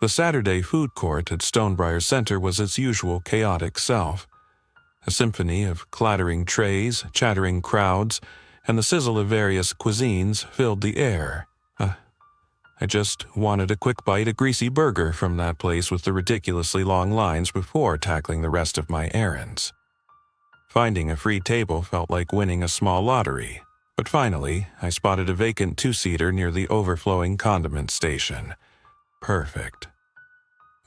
The Saturday food court at Stonebriar Center was its usual chaotic self. A symphony of clattering trays, chattering crowds, and the sizzle of various cuisines filled the air. I just wanted a quick bite of greasy burger from that place with the ridiculously long lines before tackling the rest of my errands. Finding a free table felt like winning a small lottery, but finally I spotted a vacant two-seater near the overflowing condiment station. Perfect.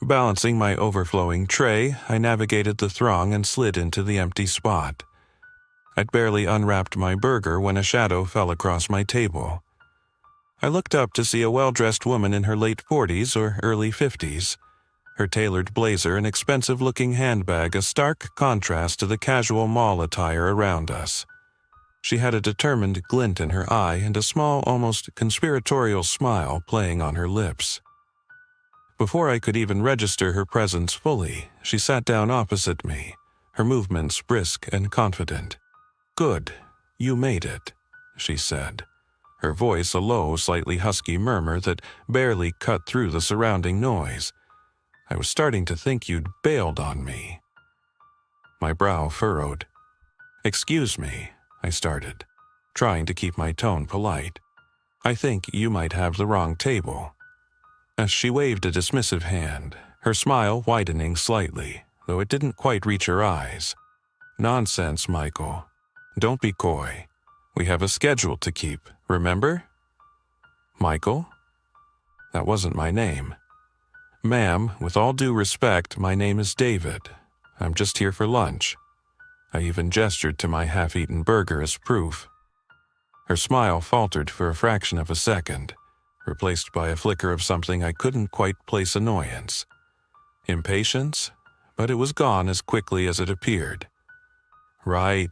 Balancing my overflowing tray, I navigated the throng and slid into the empty spot. I'd barely unwrapped my burger when a shadow fell across my table. I looked up to see a well-dressed woman in her late 40s or early 50s. Her tailored blazer and expensive-looking handbag a stark contrast to the casual mall attire around us. She had a determined glint in her eye and a small, almost conspiratorial smile playing on her lips. Before I could even register her presence fully, she sat down opposite me, her movements brisk and confident. "Good, you made it," she said, her voice a low, slightly husky murmur that barely cut through the surrounding noise. "I was starting to think you'd bailed on me." My brow furrowed. "Excuse me," I started, trying to keep my tone polite. "I think you might have the wrong table." As she waved a dismissive hand, her smile widening slightly, though it didn't quite reach her eyes. "Nonsense, Michael. Don't be coy. We have a schedule to keep, remember?" "Michael?" That wasn't my name. "Ma'am, with all due respect, my name is David. I'm just here for lunch." I even gestured to my half-eaten burger as proof. Her smile faltered for a fraction of a second, replaced by a flicker of something I couldn't quite place: annoyance. Impatience? But it was gone as quickly as it appeared. Right,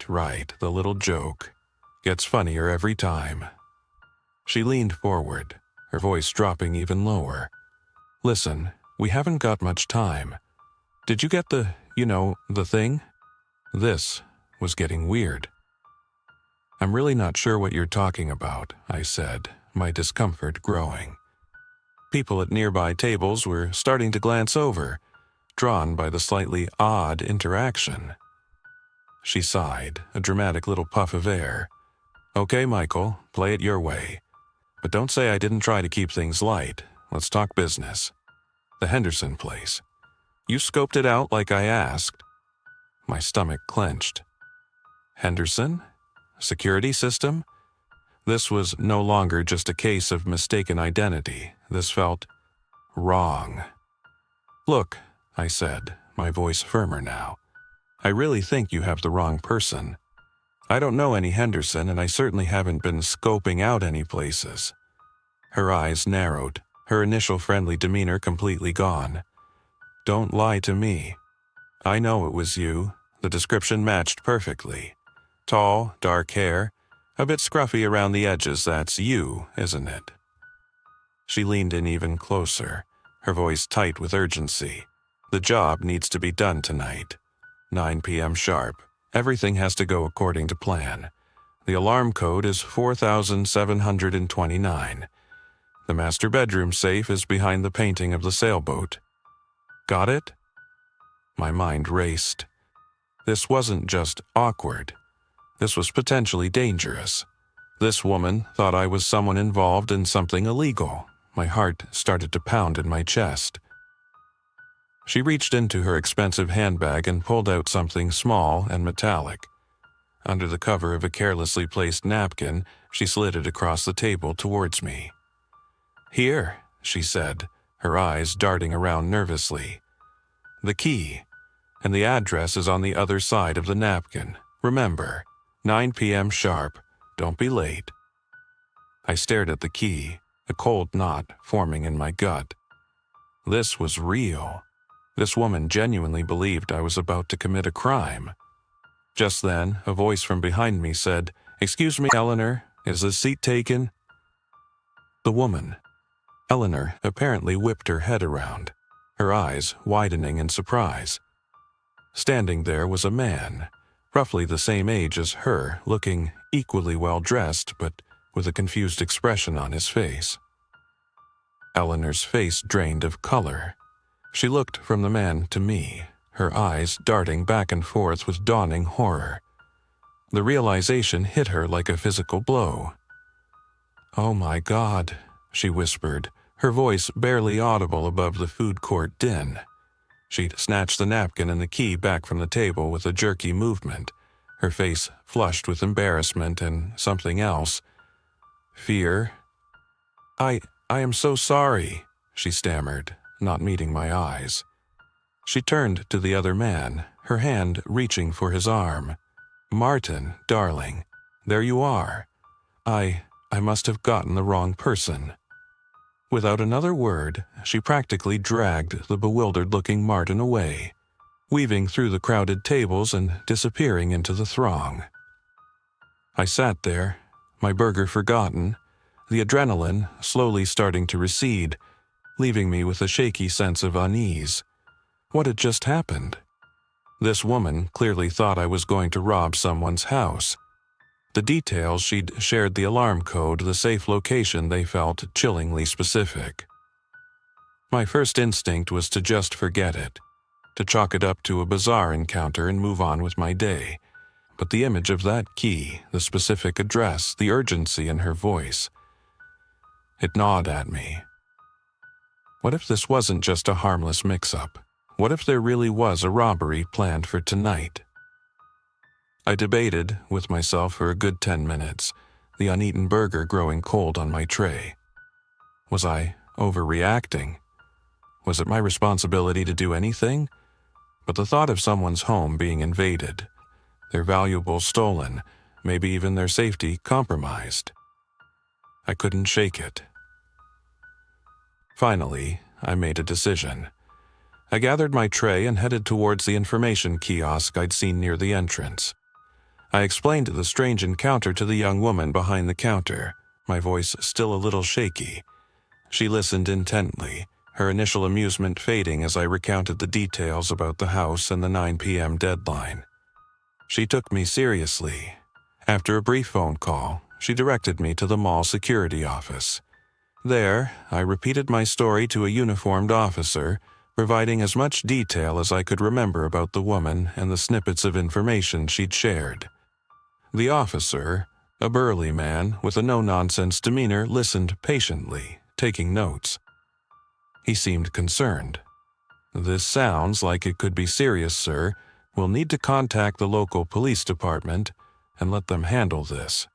the little joke. Gets funnier every time. She leaned forward, her voice dropping even lower. "Listen, we haven't got much time. Did you get the thing?" This was getting weird. "I'm really not sure what you're talking about," I said, my discomfort growing. People at nearby tables were starting to glance over, drawn by the slightly odd interaction. She sighed, a dramatic little puff of air. "Okay, Michael, play it your way. But don't say I didn't try to keep things light. Let's talk business. The Henderson place. You scoped it out like I asked." My stomach clenched. Henderson? Security system? This was no longer just a case of mistaken identity. This felt wrong. "Look," I said, my voice firmer now, "I really think you have the wrong person. I don't know any Henderson, and I certainly haven't been scoping out any places." Her eyes narrowed, her initial friendly demeanor completely gone. "Don't lie to me. I know it was you. The description matched perfectly. Tall, dark hair, a bit scruffy around the edges. That's you, isn't it?" She leaned in even closer, her voice tight with urgency. "The job needs to be done tonight. 9 p.m. sharp. Everything has to go according to plan. The alarm code is 4729. The master bedroom safe is behind the painting of the sailboat. Got it?" My mind raced. This wasn't just awkward. This was potentially dangerous. This woman thought I was someone involved in something illegal. My heart started to pound in my chest. She reached into her expensive handbag and pulled out something small and metallic. Under the cover of a carelessly placed napkin, she slid it across the table towards me. "Here," she said, her eyes darting around nervously. "The key. And the address is on the other side of the napkin. Remember, 9 p.m. sharp. Don't be late." I stared at the key, a cold knot forming in my gut. This was real. This woman genuinely believed I was about to commit a crime. Just then, a voice from behind me said, "Excuse me, Eleanor, is this seat taken?" The woman. Eleanor apparently whipped her head around, her eyes widening in surprise. Standing there was a man, roughly the same age as her, looking equally well dressed but with a confused expression on his face. Eleanor's face drained of color. She looked from the man to me, her eyes darting back and forth with dawning horror. The realization hit her like a physical blow. "Oh my God," she whispered, her voice barely audible above the food court din. She'd snatched the napkin and the key back from the table with a jerky movement, her face flushed with embarrassment and something else. Fear. I am so sorry," she stammered, not meeting my eyes. She turned to the other man, her hand reaching for his arm. "Martin, darling, there you are. I must have gotten the wrong person." Without another word, she practically dragged the bewildered-looking Martin away, weaving through the crowded tables and disappearing into the throng. I sat there, my burger forgotten, the adrenaline slowly starting to recede, leaving me with a shaky sense of unease. What had just happened? This woman clearly thought I was going to rob someone's house. The details she'd shared, the alarm code, the safe location, they felt chillingly specific. My first instinct was to just forget it, to chalk it up to a bizarre encounter and move on with my day. But the image of that key, the specific address, the urgency in her voice, it gnawed at me. What if this wasn't just a harmless mix-up? What if there really was a robbery planned for tonight? I debated with myself for a good 10 minutes, the uneaten burger growing cold on my tray. Was I overreacting? Was it my responsibility to do anything? But the thought of someone's home being invaded, their valuables stolen, maybe even their safety compromised. I couldn't shake it. Finally, I made a decision. I gathered my tray and headed towards the information kiosk I'd seen near the entrance. I explained the strange encounter to the young woman behind the counter, my voice still a little shaky. She listened intently, her initial amusement fading as I recounted the details about the house and the 9 p.m. deadline. She took me seriously. After a brief phone call, she directed me to the mall security office. There, I repeated my story to a uniformed officer, providing as much detail as I could remember about the woman and the snippets of information she'd shared. The officer, a burly man with a no-nonsense demeanor, listened patiently, taking notes. He seemed concerned. "This sounds like it could be serious, sir. We'll need to contact the local police department and let them handle this."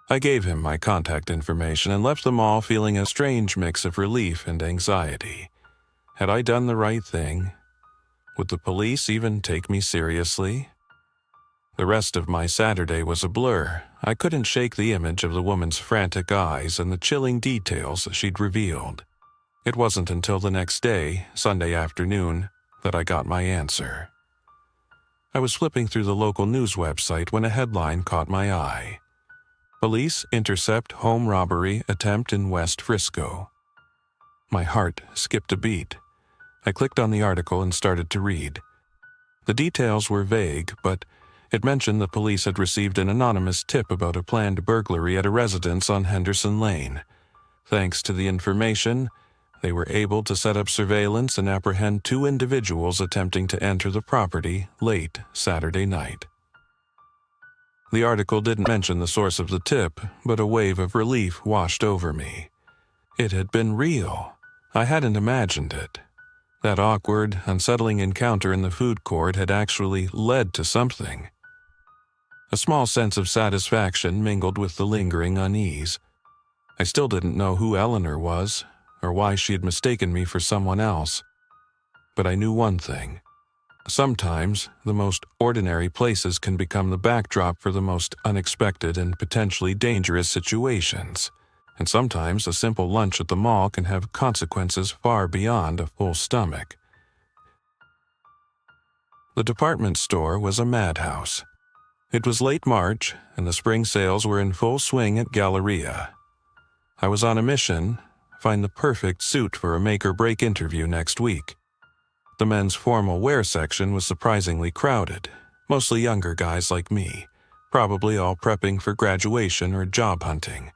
I gave him my contact information and left the mall feeling a strange mix of relief and anxiety. Had I done the right thing? Would the police even take me seriously? The rest of my Saturday was a blur. I couldn't shake the image of the woman's frantic eyes and the chilling details she'd revealed. It wasn't until the next day, Sunday afternoon, that I got my answer. I was flipping through the local news website when a headline caught my eye. "Police intercept home robbery attempt in West Frisco." My heart skipped a beat. I clicked on the article and started to read. The details were vague, but it mentioned the police had received an anonymous tip about a planned burglary at a residence on Henderson Lane. Thanks to the information, they were able to set up surveillance and apprehend 2 individuals attempting to enter the property late Saturday night. The article didn't mention the source of the tip, but a wave of relief washed over me. It had been real. I hadn't imagined it. That awkward, unsettling encounter in the food court had actually led to something. A small sense of satisfaction mingled with the lingering unease. I still didn't know who Eleanor was, or why she had mistaken me for someone else. But I knew one thing. Sometimes, the most ordinary places can become the backdrop for the most unexpected and potentially dangerous situations. And sometimes a simple lunch at the mall can have consequences far beyond a full stomach. The department store was a madhouse. It was late March, and the spring sales were in full swing at Galleria. I was on a mission, find the perfect suit for a make-or-break interview next week. The men's formal wear section was surprisingly crowded, mostly younger guys like me, probably all prepping for graduation or job hunting.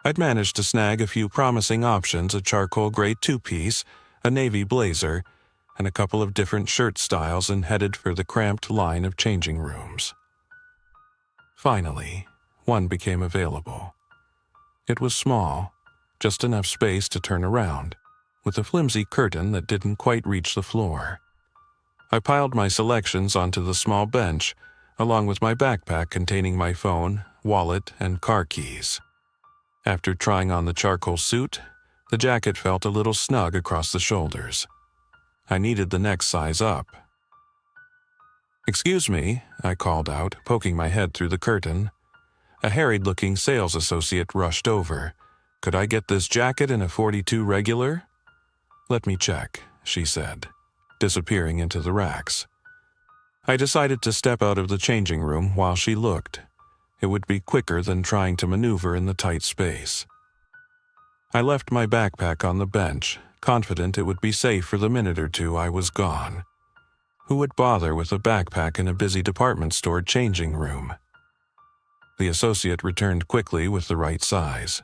I'd managed to snag a few promising options: a charcoal gray two-piece, a navy blazer, and a couple of different shirt styles, and headed for the cramped line of changing rooms. Finally, one became available. It was small, just enough space to turn around, with a flimsy curtain that didn't quite reach the floor. I piled my selections onto the small bench, along with my backpack containing my phone, wallet, and car keys. After trying on the charcoal suit, the jacket felt a little snug across the shoulders. I needed the next size up. "Excuse me," I called out, poking my head through the curtain. A harried-looking sales associate rushed over. "Could I get this jacket in a 42 regular?" "Let me check," she said, disappearing into the racks. I decided to step out of the changing room while she looked. It would be quicker than trying to maneuver in the tight space. I left my backpack on the bench, confident it would be safe for the minute or two I was gone. Who would bother with a backpack in a busy department store changing room? The associate returned quickly with the right size.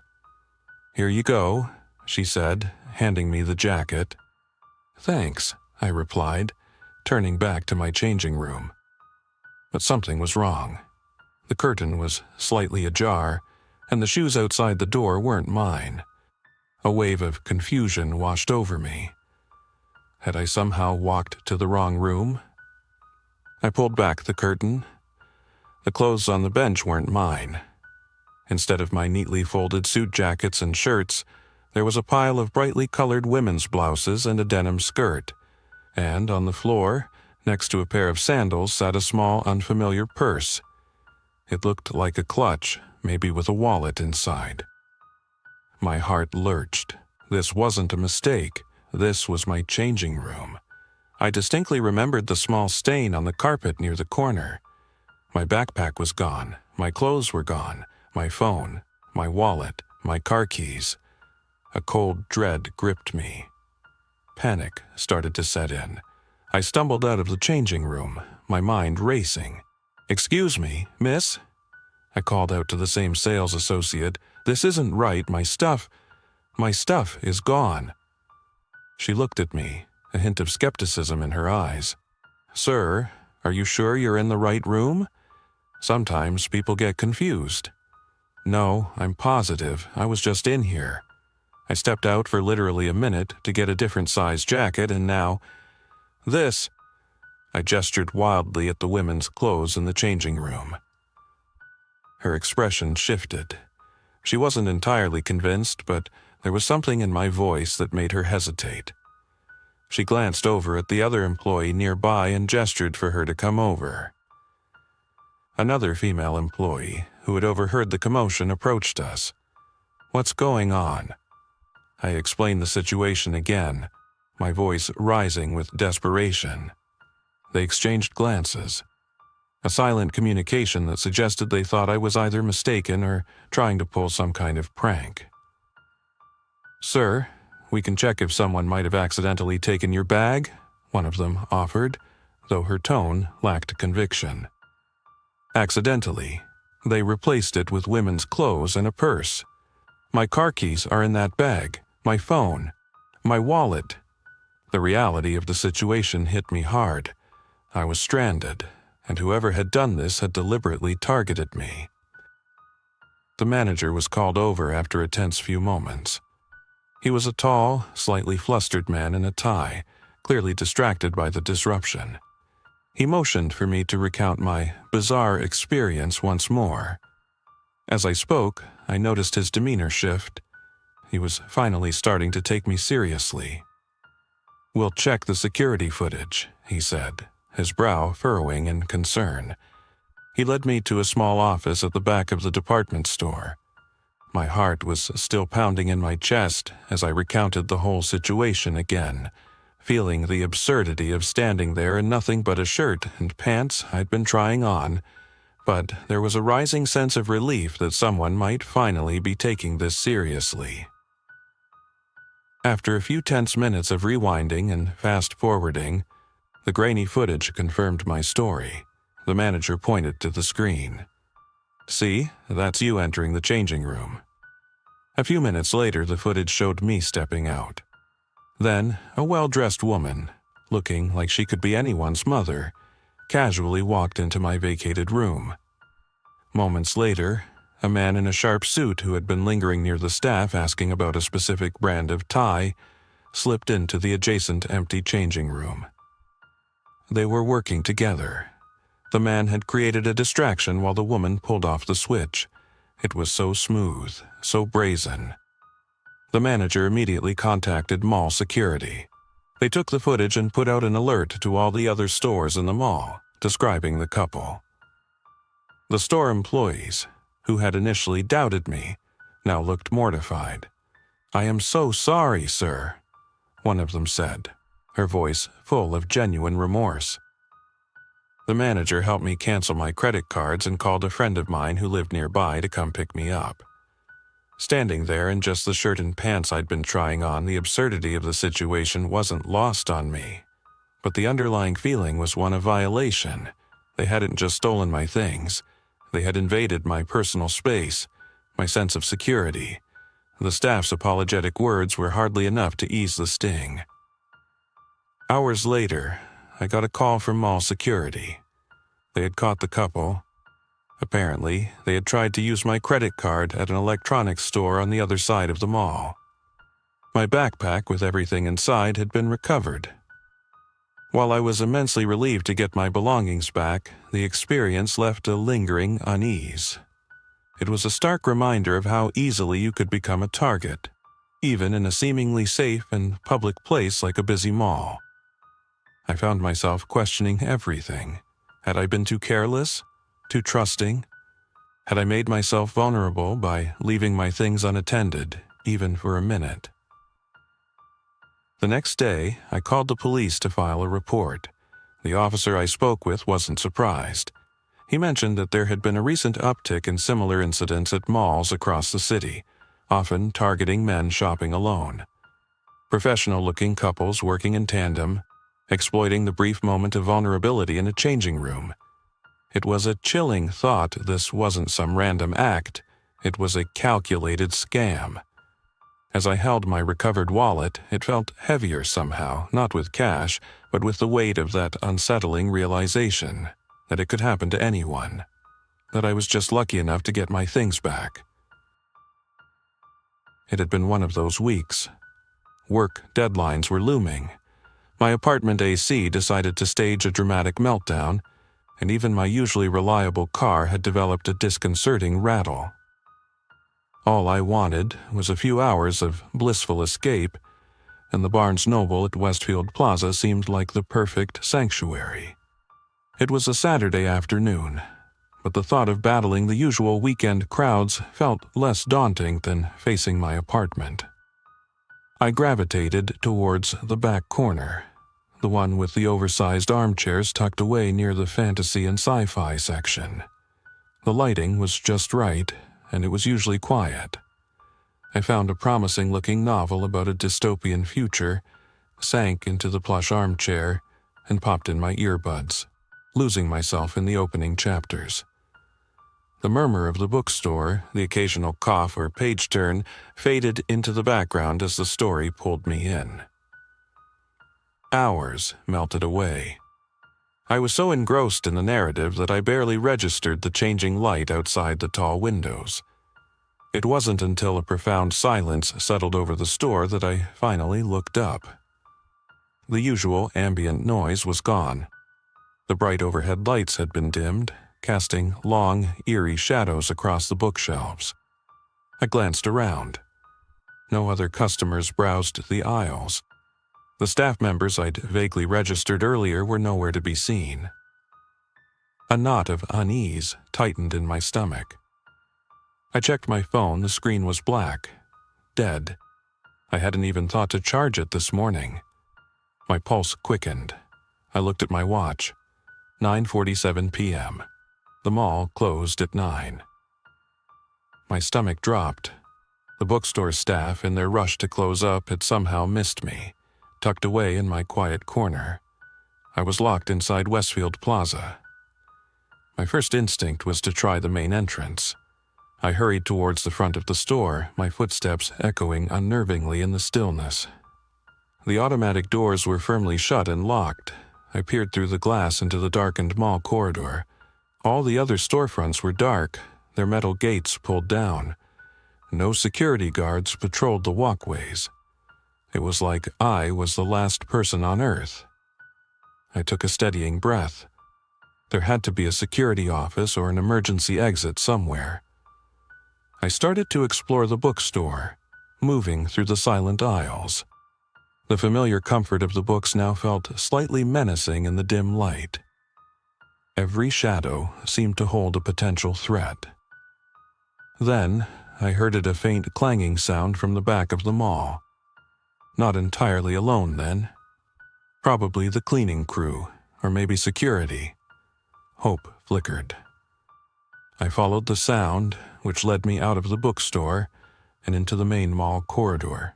"Here you go," she said, handing me the jacket. "Thanks," I replied, turning back to my changing room. But something was wrong. The curtain was slightly ajar, and the shoes outside the door weren't mine. A wave of confusion washed over me. Had I somehow walked to the wrong room? I pulled back the curtain. The clothes on the bench weren't mine. Instead of my neatly folded suit jackets and shirts, there was a pile of brightly colored women's blouses and a denim skirt. And on the floor, next to a pair of sandals, sat a small, unfamiliar purse. It looked like a clutch, maybe with a wallet inside. My heart lurched. This wasn't a mistake. This was my changing room. I distinctly remembered the small stain on the carpet near the corner. My backpack was gone. My clothes were gone. My phone, my wallet, my car keys. A cold dread gripped me. Panic started to set in. I stumbled out of the changing room, my mind racing. "Excuse me, miss?" I called out to the same sales associate. "This isn't right. My stuff is gone." She looked at me, a hint of skepticism in her eyes. "Sir, are you sure you're in the right room? Sometimes people get confused." "No, I'm positive. I was just in here. I stepped out for literally a minute to get a different size jacket, and now this." I gestured wildly at the women's clothes in the changing room. Her expression shifted. She wasn't entirely convinced, but there was something in my voice that made her hesitate. She glanced over at the other employee nearby and gestured for her to come over. Another female employee, who had overheard the commotion, approached us. "What's going on?" I explained the situation again, my voice rising with desperation. They exchanged glances, a silent communication that suggested they thought I was either mistaken or trying to pull some kind of prank. "Sir, we can check if someone might have accidentally taken your bag," one of them offered, though her tone lacked conviction. "Accidentally. They replaced it with women's clothes and a purse. My car keys are in that bag, my phone, my wallet." The reality of the situation hit me hard. I was stranded, and whoever had done this had deliberately targeted me. The manager was called over after a tense few moments. He was a tall, slightly flustered man in a tie, clearly distracted by the disruption. He motioned for me to recount my bizarre experience once more. As I spoke, I noticed his demeanor shift. He was finally starting to take me seriously. "We'll check the security footage," he said, his brow furrowing in concern. He led me to a small office at the back of the department store. My heart was still pounding in my chest as I recounted the whole situation again, feeling the absurdity of standing there in nothing but a shirt and pants I'd been trying on, but there was a rising sense of relief that someone might finally be taking this seriously. After a few tense minutes of rewinding and fast-forwarding, the grainy footage confirmed my story. The manager pointed to the screen. "See, that's you entering the changing room." A few minutes later, the footage showed me stepping out. Then, a well-dressed woman, looking like she could be anyone's mother, casually walked into my vacated room. Moments later, a man in a sharp suit who had been lingering near the staff asking about a specific brand of tie slipped into the adjacent empty changing room. They were working together. The man had created a distraction while the woman pulled off the switch. It was so smooth, so brazen. The manager immediately contacted mall security. They took the footage and put out an alert to all the other stores in the mall, describing the couple. The store employees, who had initially doubted me, now looked mortified. "I am so sorry, sir," one of them said, her voice full of genuine remorse. The manager helped me cancel my credit cards and called a friend of mine who lived nearby to come pick me up. Standing there in just the shirt and pants I'd been trying on, the absurdity of the situation wasn't lost on me. But the underlying feeling was one of violation. They hadn't just stolen my things. They had invaded my personal space, my sense of security. The staff's apologetic words were hardly enough to ease the sting. Hours later, I got a call from mall security. They had caught the couple. Apparently, they had tried to use my credit card at an electronics store on the other side of the mall. My backpack with everything inside had been recovered. While I was immensely relieved to get my belongings back, the experience left a lingering unease. It was a stark reminder of how easily you could become a target, even in a seemingly safe and public place like a busy mall. I found myself questioning everything. Had I been too careless? Too trusting? Had I made myself vulnerable by leaving my things unattended, even for a minute? The next day, I called the police to file a report. The officer I spoke with wasn't surprised. He mentioned that there had been a recent uptick in similar incidents at malls across the city, often targeting men shopping alone. Professional-looking couples working in tandem, exploiting the brief moment of vulnerability in a changing room. It was a chilling thought this wasn't some random act. It was a calculated scam. As I held my recovered wallet, it felt heavier somehow, not with cash, but with the weight of that unsettling realization that it could happen to anyone, that I was just lucky enough to get my things back. It had been one of those weeks. Work deadlines were looming. My apartment AC decided to stage a dramatic meltdown, and even my usually reliable car had developed a disconcerting rattle. All I wanted was a few hours of blissful escape, and the Barnes Noble at Westfield Plaza seemed like the perfect sanctuary. It was a Saturday afternoon, but the thought of battling the usual weekend crowds felt less daunting than facing my apartment. I gravitated towards the back corner, the one with the oversized armchairs tucked away near the fantasy and sci-fi section. The lighting was just right, and it was usually quiet. I found a promising-looking novel about a dystopian future, sank into the plush armchair, and popped in my earbuds, losing myself in the opening chapters. The murmur of the bookstore, the occasional cough or page turn, faded into the background as the story pulled me in. Hours melted away. I was so engrossed in the narrative that I barely registered the changing light outside the tall windows. It wasn't until a profound silence settled over the store that I finally looked up. The usual ambient noise was gone. The bright overhead lights had been dimmed, casting long, eerie shadows across the bookshelves. I glanced around. No other customers browsed the aisles. The staff members I'd vaguely registered earlier were nowhere to be seen. A knot of unease tightened in my stomach. I checked my phone. The screen was black, dead. I hadn't even thought to charge it this morning. My pulse quickened. I looked at my watch. 9:47 p.m. The mall closed at 9. My stomach dropped. The bookstore staff, in their rush to close up, had somehow missed me, tucked away in my quiet corner. I was locked inside Westfield Plaza. My first instinct was to try the main entrance. I hurried towards the front of the store, my footsteps echoing unnervingly in the stillness. The automatic doors were firmly shut and locked. I peered through the glass into the darkened mall corridor. All the other storefronts were dark, their metal gates pulled down. No security guards patrolled the walkways. It was like I was the last person on Earth. I took a steadying breath. There had to be a security office or an emergency exit somewhere. I started to explore the bookstore, moving through the silent aisles. The familiar comfort of the books now felt slightly menacing in the dim light. Every shadow seemed to hold a potential threat. Then, I heard a faint clanging sound from the back of the mall. Not entirely alone then. Probably the cleaning crew, or maybe security. Hope flickered. I followed the sound, which led me out of the bookstore and into the main mall corridor.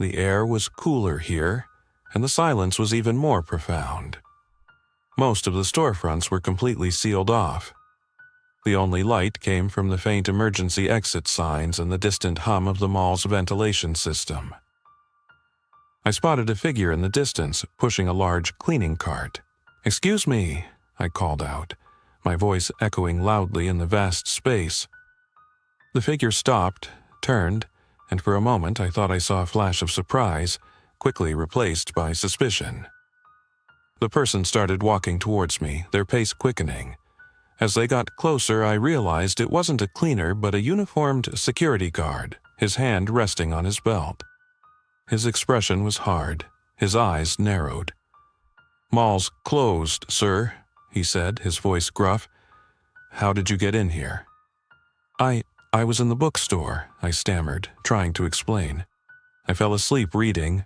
The air was cooler here, and the silence was even more profound. Most of the storefronts were completely sealed off. The only light came from the faint emergency exit signs and the distant hum of the mall's ventilation system. I spotted a figure in the distance, pushing a large cleaning cart. "Excuse me," I called out, my voice echoing loudly in the vast space. The figure stopped, turned, and for a moment I thought I saw a flash of surprise, quickly replaced by suspicion. The person started walking towards me, their pace quickening. As they got closer, I realized it wasn't a cleaner but a uniformed security guard, his hand resting on his belt. His expression was hard, his eyes narrowed. "Mall's closed, sir," he said, his voice gruff. "How did you get in here?" I was in the bookstore," I stammered, trying to explain. "I fell asleep reading,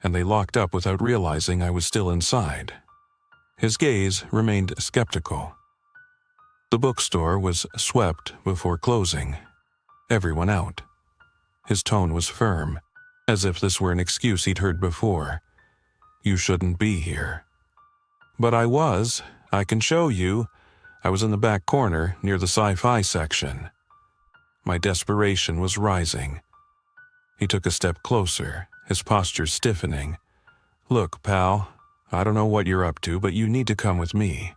and they locked up without realizing I was still inside." His gaze remained skeptical. The bookstore was swept before closing. Everyone out. His tone was firm, as if this were an excuse he'd heard before. "You shouldn't be here." "But I was. I can show you. I was in the back corner near the sci-fi section." My desperation was rising. He took a step closer, his posture stiffening. "Look, pal, I don't know what you're up to, but you need to come with me."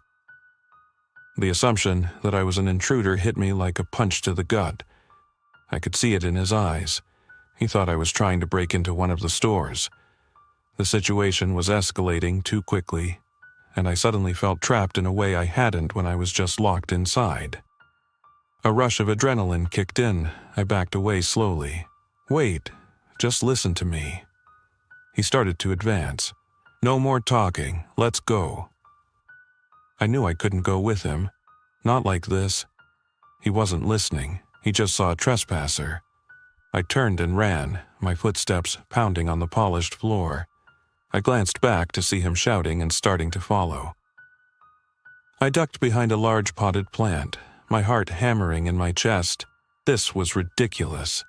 The assumption that I was an intruder hit me like a punch to the gut. I could see it in his eyes. He thought I was trying to break into one of the stores. The situation was escalating too quickly, and I suddenly felt trapped in a way I hadn't when I was just locked inside. A rush of adrenaline kicked in. I backed away slowly. "Wait, just listen to me." He started to advance. "No more talking, let's go." I knew I couldn't go with him. Not like this. He wasn't listening. He just saw a trespasser. I turned and ran, my footsteps pounding on the polished floor. I glanced back to see him shouting and starting to follow. I ducked behind a large potted plant, my heart hammering in my chest. This was ridiculous.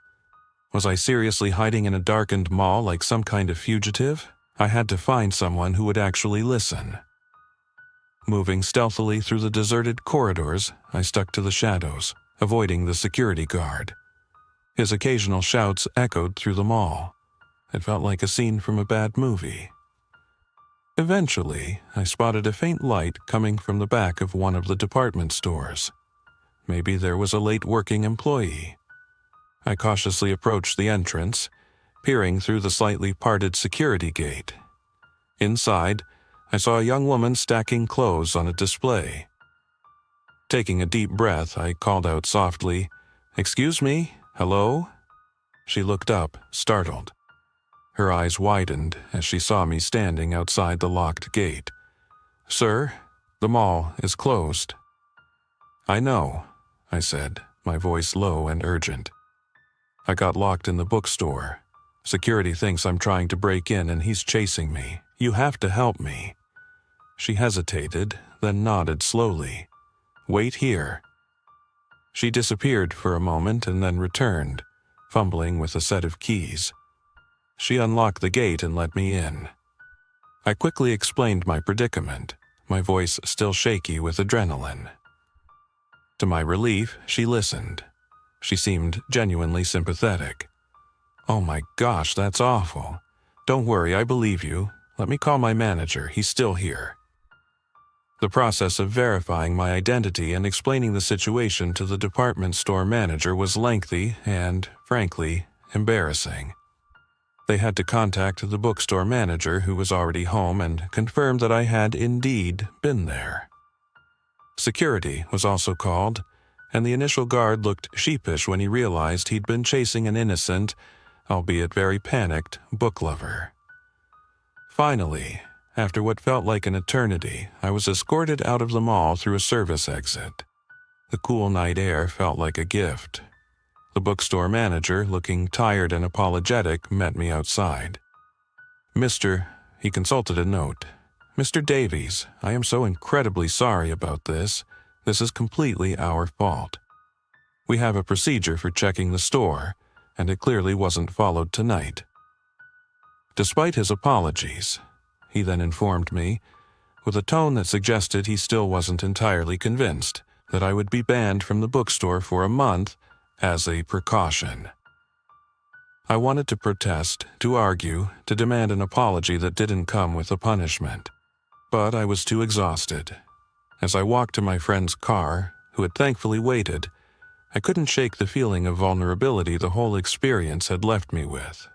Was I seriously hiding in a darkened mall like some kind of fugitive? I had to find someone who would actually listen. Moving stealthily through the deserted corridors, I stuck to the shadows, avoiding the security guard. His occasional shouts echoed through the mall. It felt like a scene from a bad movie. Eventually, I spotted a faint light coming from the back of one of the department stores. Maybe there was a late working employee. I cautiously approached the entrance, peering through the slightly parted security gate. Inside, I saw a young woman stacking clothes on a display. Taking a deep breath, I called out softly, "Excuse me, hello?" She looked up, startled. Her eyes widened as she saw me standing outside the locked gate. "Sir, the mall is closed." "I know," I said, my voice low and urgent. "I got locked in the bookstore. Security thinks I'm trying to break in and he's chasing me. You have to help me." She hesitated, then nodded slowly. "Wait here." She disappeared for a moment and then returned, fumbling with a set of keys. She unlocked the gate and let me in. I quickly explained my predicament, my voice still shaky with adrenaline. To my relief, she listened. She seemed genuinely sympathetic. "Oh my gosh, that's awful. Don't worry, I believe you. Let me call my manager, he's still here." The process of verifying my identity and explaining the situation to the department store manager was lengthy and, frankly, embarrassing. They had to contact the bookstore manager, who was already home, and confirm that I had indeed been there. Security was also called, and the initial guard looked sheepish when he realized he'd been chasing an innocent, albeit very panicked, book lover. Finally, after what felt like an eternity, I was escorted out of the mall through a service exit. The cool night air felt like a gift. The bookstore manager, looking tired and apologetic, met me outside. He consulted a note. "Mr. Davies, I am so incredibly sorry about this. This is completely our fault. We have a procedure for checking the store, and it clearly wasn't followed tonight." Despite his apologies, he then informed me, with a tone that suggested he still wasn't entirely convinced, that I would be banned from the bookstore for a month as a precaution. I wanted to protest, to argue, to demand an apology that didn't come with a punishment. But I was too exhausted. As I walked to my friend's car, who had thankfully waited, I couldn't shake the feeling of vulnerability the whole experience had left me with.